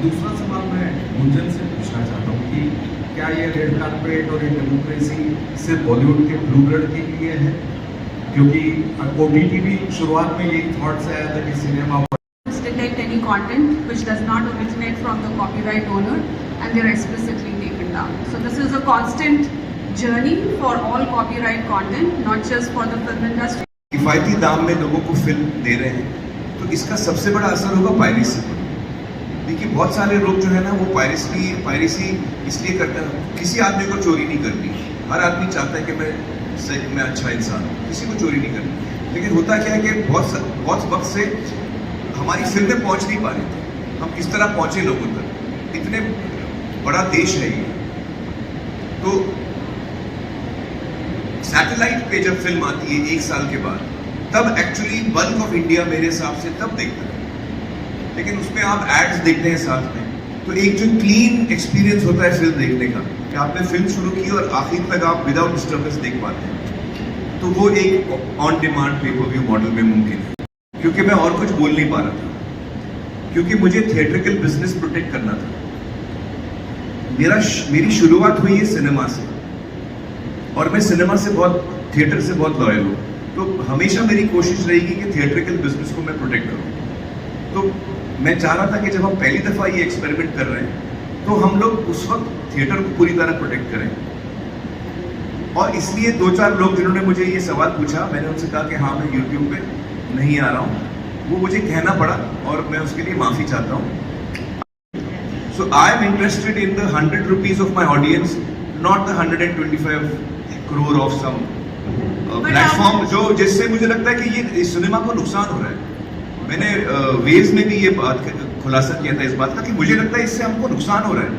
दूसरा सवाल मैं गुंजन से पूछना चाहता हूँ कि क्या ये रेड कार्पेट और ये डेमोक्रेसी सिर्फ बॉलीवुड के ब्लू ब्लड के लिए है? क्योंकि OTT भी शुरुआत में यही थॉट से आया था कि cinema detect any content which does not originate from the copyright owner and they are explicitly taken down. So this is a constant journey for all copyright content, not just for the film industry. किफायती दाम में लोगों को film दे रहे हैं तो इसका सबसे बड़ा असर होगा पायरेसी पर। देखिए बहुत सारे लोग जो है ना वो पायरेसी इसलिए करते हैं, किसी आदमी को चोरी नहीं करनी, हर आदमी चाहता है कि मैं अच्छा इंसान हूँ, किसी को चोरी नहीं करनी। लेकिन होता क्या है कि बहुत वक्त से हमारी फिल्में पहुंच नहीं पा रही थी, हम किस तरह पहुंचे लोगों तक, इतने बड़ा देश है ये। तो सैटेलाइट पे जब फिल्म आती है 1 साल के बाद, तब एक्चुअली बल्क ऑफ इंडिया मेरे हिसाब से तब देखता है। लेकिन उसमें आप एड्स देखते हैं साथ में, तो एक जो क्लीन एक्सपीरियंस होता है फिल्म देखने का कि आपने फिल्म शुरू की और आखिर तक आप विदाउट डिस्टर्बेंस देख पाते हैं, तो वो एक ऑन डिमांड पे पर व्यू मॉडल में मुमकिन है। क्योंकि मैं और कुछ बोल नहीं पा रहा था, क्योंकि मुझे थिएट्रिकल बिजनेस प्रोटेक्ट करना था। मेरी शुरुआत हुई है सिनेमा से और मैं सिनेमा से थिएटर से बहुत लॉयल हूँ, तो हमेशा मेरी कोशिश रहेगी कि थिएट्रिकल बिजनेस को मैं प्रोटेक्ट करूँ। तो मैं चाह रहा था कि जब हम पहली दफ़ा ये एक्सपेरिमेंट कर रहे हैं तो हम लोग उस वक्त थिएटर को पूरी तरह प्रोटेक्ट करें। और इसलिए 2-4 लोग जिन्होंने मुझे ये सवाल पूछा, मैंने उनसे कहा कि हाँ मैं यूट्यूब पे नहीं आ रहा हूँ, वो मुझे कहना पड़ा और मैं उसके लिए माफ़ी चाहता हूँ। So I am interested in the 100 rupees of my audience, not the 125 crore of some platform, जो जिससे मुझे लगता है कि ये सिनेमा को नुकसान हो रहा है। मैंने वेज में भी ये बात खुलासा किया था इस बात का कि मुझे लगता है इससे हमको नुकसान हो रहा है।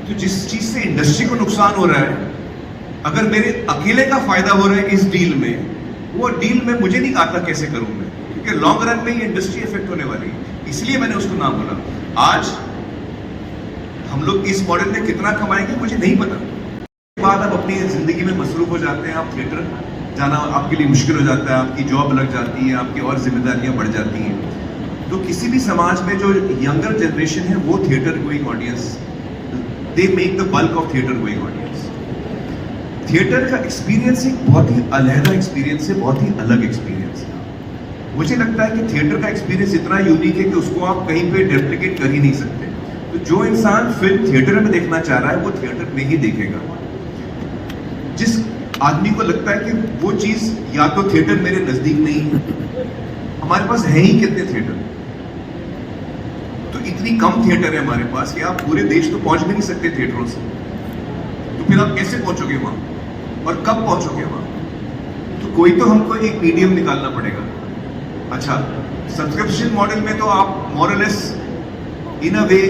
तो जिस चीज़ से इंडस्ट्री को नुकसान हो रहा है, अगर मेरे अकेले का फायदा हो रहा है इस डील में, वो डील में मुझे नहीं आता कैसे करूं मैं, क्योंकि लॉन्ग रन में ये इंडस्ट्री इफेक्ट होने वाली है। इसलिए मैंने उसको ना बोला। आज हम लोग इस मॉडल में कितना कमाएंगे मुझे नहीं पता। बाद आप अपनी जिंदगी में मसरूफ हो जाते हैं, आप थिएटर जाना आपके लिए मुश्किल हो जाता है, आपकी जॉब लग जाती है, आपकी और जिम्मेदारियां बढ़ जाती हैं। तो किसी भी समाज में जो यंगर जनरेशन है वो theatre going audience, they make the bulk of theatre going audience. Theatre का एक्सपीरियंस एक बहुत ही अलहदा एक्सपीरियंस है, बहुत ही अलग एक्सपीरियंस है। मुझे लगता है कि थिएटर का एक्सपीरियंस इतना यूनिक है कि उसको आप कहीं पे रेप्लिकेट कर ही नहीं सकते। तो जो इंसान फिल्म थिएटर में देखना चाह रहा है वो थिएटर में ही देखेगा। जिस आदमी को लगता है कि वो चीज या तो थिएटर मेरे नजदीक नहीं है, हमारे पास है ही कितने थिएटर, तो इतनी कम थिएटर है हमारे पास कि आप पूरे देश तो पहुंच भी नहीं सकते थिएटरों से, तो फिर आप कैसे पहुंचोगे वहां और कब पहुंचोगे वहां? तो कोई तो हमको एक मीडियम निकालना पड़ेगा। अच्छा, सब्सक्रिप्शन मॉडल में तो आप मोरलेस इन अ वे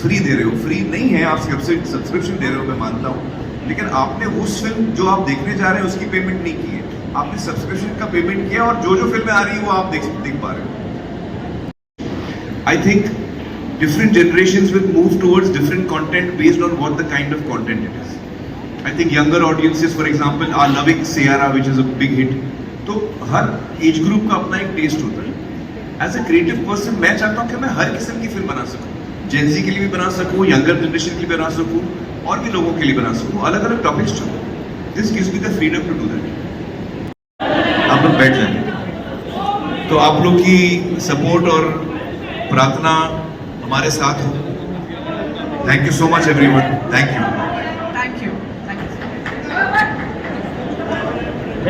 फ्री दे रहे हो, फ्री नहीं है, आप सब्सक्रिप्शन दे रहे हो, मैं मानता हूं, लेकिन आपने उस फिल्म जो आप देखने जा रहे हैं उसकी पेमेंट नहीं की है, आपने सब्सक्रिप्शन का पेमेंट किया और जो फिल्में आ रही है वो आप देख पा रहे हो। I think different generations will move towards different content based on what the kind of content it is. I think younger audiences, for example, are loving Sierra, which is a big hit. तो हर age group का अपना एक test होता है। As a creative person मैं चाहता हूँ कि मैं हर किस्म की फिल्म बना सकूँ, जेनजी के लिए भी बना सकूँ, यंगर जनरेशन के लिए बना सकूँ, और भी लोगों के लिए बना सकूँ, अलग अलग टॉपिक्स चुनूँ। This gives me the freedom to do that. आप लोग बैठ जाएंगे तो आप लोग की सपोर्ट और प्रार्थना हमारे साथ हो। Thank you so much everyone, thank you.